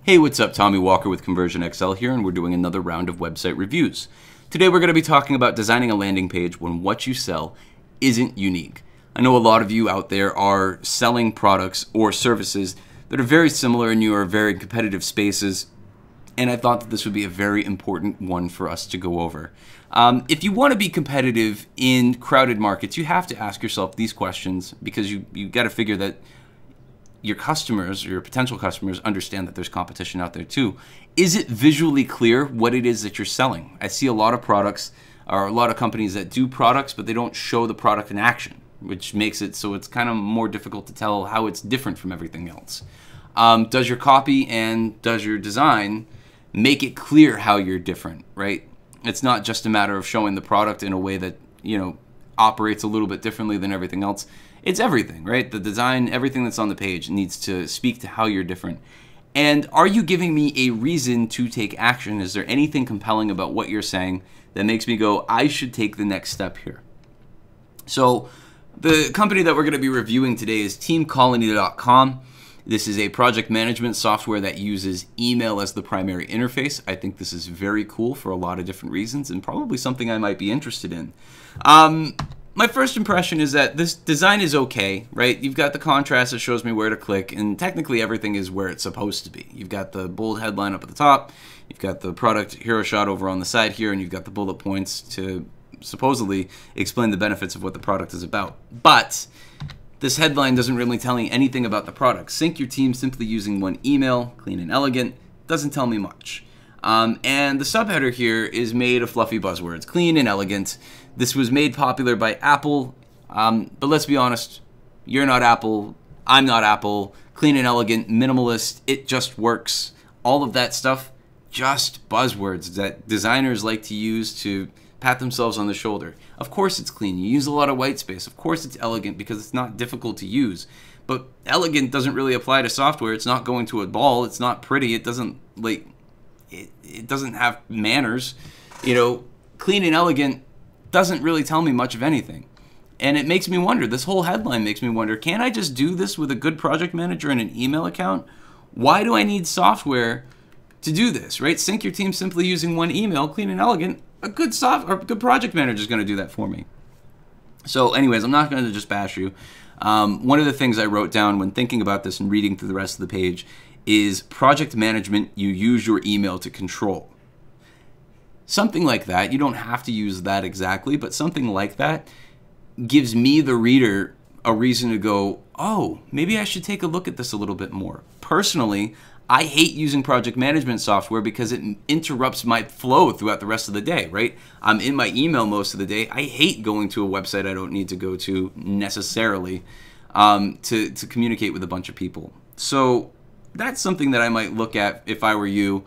Hey, what's up? Tommy Walker with Conversion XL here, and we're doing another round of website reviews. Today we're going to be talking about designing a landing page when what you sell isn't unique. I know a lot of you out there are selling products or services that are very similar and you are very competitive spaces, and I thought that this would be a very important one for us to go over. If you want to be competitive in crowded markets, you have to ask yourself these questions because you got to figure that your customers, or your potential customers, understand that there's competition out there too. Is it visually clear what it is that you're selling? I see a lot of products, or a lot of companies that do products, but they don't show the product in action, which makes it so it's kind of more difficult to tell how it's different from everything else. Does your copy and does your design make it clear how you're different, right? It's not just a matter of showing the product in a way that, operates a little bit differently than everything else. It's everything, right? The design, everything that's on the page needs to speak to how you're different. And are you giving me a reason to take action? Is there anything compelling about what you're saying that makes me go, I should take the next step here? So the company that we're going to be reviewing today is teamcolony.com. This is a project management software that uses email as the primary interface. I think this is very cool for a lot of different reasons and probably something I might be interested in. My first impression is that this design is okay, right? You've got the contrast that shows me where to click, and technically everything is where it's supposed to be. You've got the bold headline up at the top, you've got the product hero shot over on the side here, and you've got the bullet points to supposedly explain the benefits of what the product is about. But this headline doesn't really tell me anything about the product. Sync your team simply using one email, clean and elegant, doesn't tell me much. And the subheader here is made of fluffy buzzwords, clean and elegant. This was made popular by Apple, but let's be honest, you're not Apple, I'm not Apple. Clean and elegant, minimalist, it just works. All of that stuff, just buzzwords that designers like to use to pat themselves on the shoulder. Of course it's clean, you use a lot of white space. Of course it's elegant because it's not difficult to use. But elegant doesn't really apply to software. It's not going to a ball, it's not pretty, it doesn't it doesn't have manners. Clean and elegant doesn't really tell me much of anything. And it makes me wonder, this whole headline makes me wonder, can I just do this with a good project manager and an email account? Why do I need software to do this, right? Sync your team simply using one email, clean and elegant. A good project manager is going to do that for me. So anyways, I'm not going to just bash you. One of the things I wrote down when thinking about this and reading through the rest of the page is project management, you use your email to control. Something like that, you don't have to use that exactly, but something like that gives me, the reader, a reason to go, oh, maybe I should take a look at this a little bit more. Personally, I hate using project management software because it interrupts my flow throughout the rest of the day, right? I'm in my email most of the day. I hate going to a website I don't need to go to necessarily to communicate with a bunch of people. So that's something that I might look at if I were you,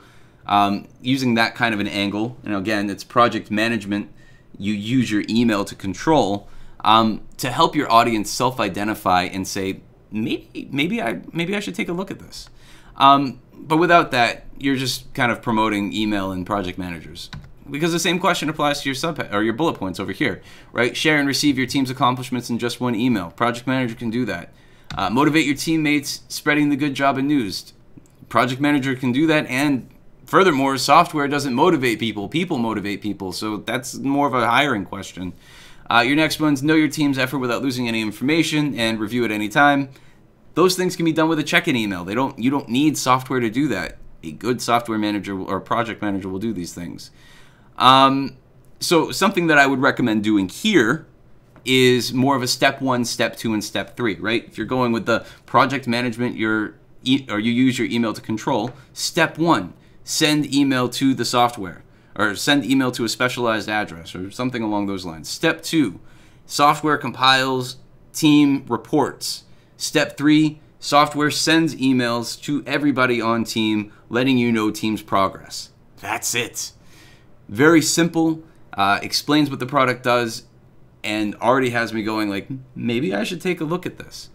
using that kind of an angle. And again, it's project management. You use your email to control to help your audience self-identify and say, maybe I should take a look at this. But without that, you're just kind of promoting email and project managers. Because the same question applies to your bullet points over here, right? Share and receive your team's accomplishments in just one email. Project manager can do that. Motivate your teammates, spreading the good job and news. Project manager can do that, and furthermore, software doesn't motivate people. People motivate people, so that's more of a hiring question. Your next one's know your team's effort without losing any information and review at any time. Those things can be done with a check-in email. You don't need software to do that. A good software manager or project manager will do these things. So something that I would recommend doing here is more of a step 1, step 2, and step 3, right? If you're going with the project management, or you use your email to control, step 1, send email to the software, or send email to a specialized address, or something along those lines. Step 2, software compiles team reports. Step 3, software sends emails to everybody on team, letting you know team's progress. That's it. Very simple, explains what the product does, and already has me going like, maybe I should take a look at this.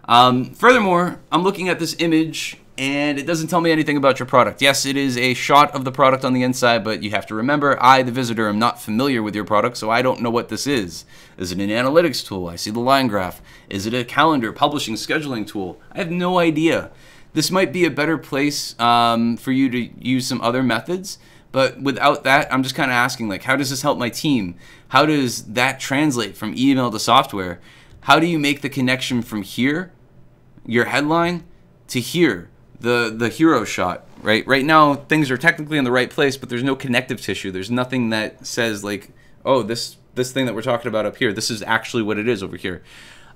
Furthermore, I'm looking at this image and it doesn't tell me anything about your product. Yes, it is a shot of the product on the inside, but you have to remember, I, the visitor, am not familiar with your product, so I don't know what this is. Is it an analytics tool? I see the line graph. Is it a calendar, publishing, scheduling tool? I have no idea. This might be a better place for you to use some other methods. But without that, I'm just kind of asking, like, how does this help my team? How does that translate from email to software? How do you make the connection from here, your headline, to here, the hero shot, right? Right now, things are technically in the right place, but there's no connective tissue. There's nothing that says, like, oh, this thing that we're talking about up here, this is actually what it is over here.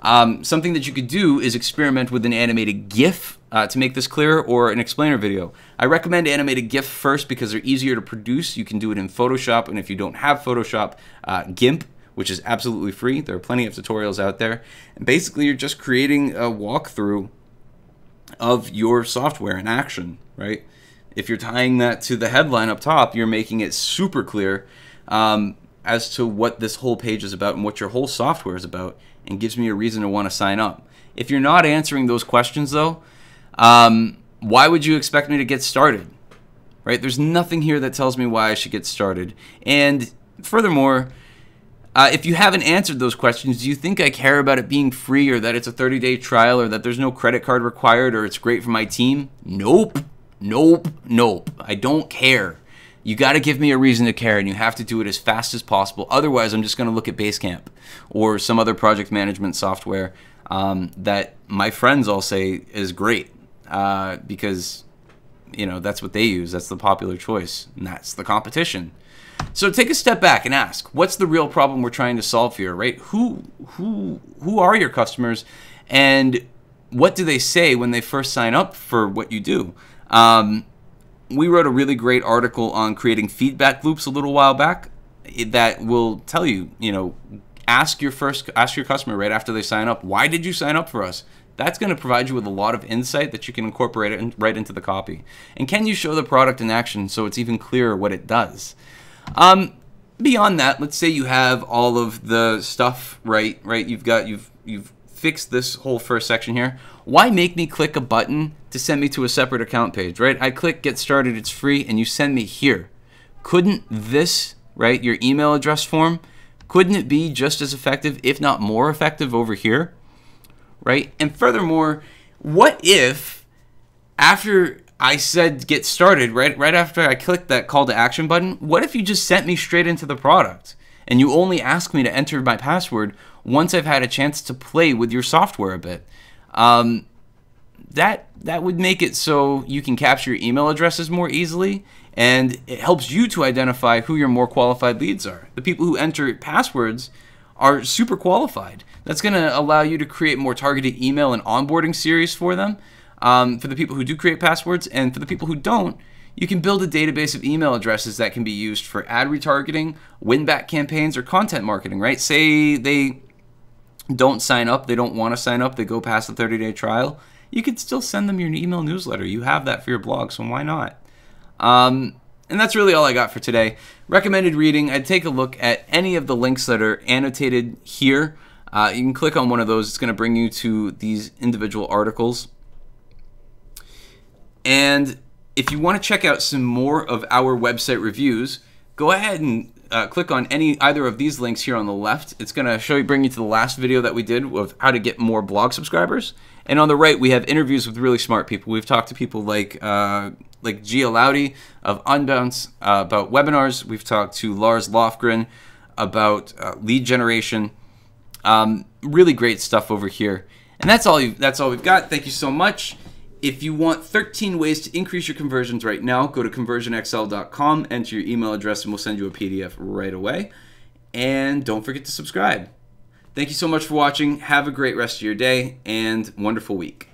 Something that you could do is experiment with an animated GIF to make this clearer, or an explainer video. I recommend animated GIF first because they're easier to produce. You can do it in Photoshop, and if you don't have Photoshop, GIMP, which is absolutely free. There are plenty of tutorials out there. And basically, you're just creating a walkthrough of your software in action, right? If you're tying that to the headline up top, you're making it super clear as to what this whole page is about and what your whole software is about, and gives me a reason to want to sign up. If you're not answering those questions, though, why would you expect me to get started? Right? There's nothing here that tells me why I should get started. And furthermore, if you haven't answered those questions, do you think I care about it being free, or that it's a 30-day trial, or that there's no credit card required, or it's great for my team? Nope. Nope. Nope. I don't care. You got to give me a reason to care, and you have to do it as fast as possible. Otherwise, I'm just going to look at Basecamp or some other project management software that my friends all say is great because, you know, that's what they use. That's the popular choice, and that's the competition. So take a step back and ask, what's the real problem we're trying to solve here, right? Who are your customers, and what do they say when they first sign up for what you do? We wrote a really great article on creating feedback loops a little while back that will tell you, you know, ask your customer right after they sign up, why did you sign up for us? That's going to provide you with a lot of insight that you can incorporate right into the copy. And can you show the product in action so it's even clearer what it does? Beyond that, let's say you have all of the stuff right. You've fixed this whole first section here. Why make me click a button to send me to a separate account page, right? I click get started, it's free, and you send me here. Couldn't this, right, your email address form, couldn't it be just as effective, if not more effective over here, right? And furthermore, what if after I said get started, right after I clicked that call to action button, what if you just sent me straight into the product and you only ask me to enter my password once I've had a chance to play with your software a bit? That would make it so you can capture your email addresses more easily, and it helps you to identify who your more qualified leads are. The people who enter passwords are super qualified. That's going to allow you to create more targeted email and onboarding series for them. For the people who do create passwords, and for the people who don't, you can build a database of email addresses that can be used for ad retargeting, win-back campaigns, or content marketing, right? Say they don't sign up, they don't want to sign up, they go past the 30-day trial, you could still send them your email newsletter. You have that for your blog, so why not? And that's really all I got for today. Recommended reading, I'd take a look at any of the links that are annotated here. You can click on one of those. It's going to bring you to these individual articles. And if you want to check out some more of our website reviews, go ahead and click on either of these links here on the left. It's going to bring you to the last video that we did of how to get more blog subscribers. And on the right, we have interviews with really smart people. We've talked to people like Gia Laudy of Unbounce about webinars. We've talked to Lars Lofgren about lead generation. Really great stuff over here. And that's all we've got. Thank you so much. If you want 13 ways to increase your conversions right now, go to conversionxl.com, enter your email address, and we'll send you a PDF right away. And don't forget to subscribe. Thank you so much for watching. Have a great rest of your day and wonderful week.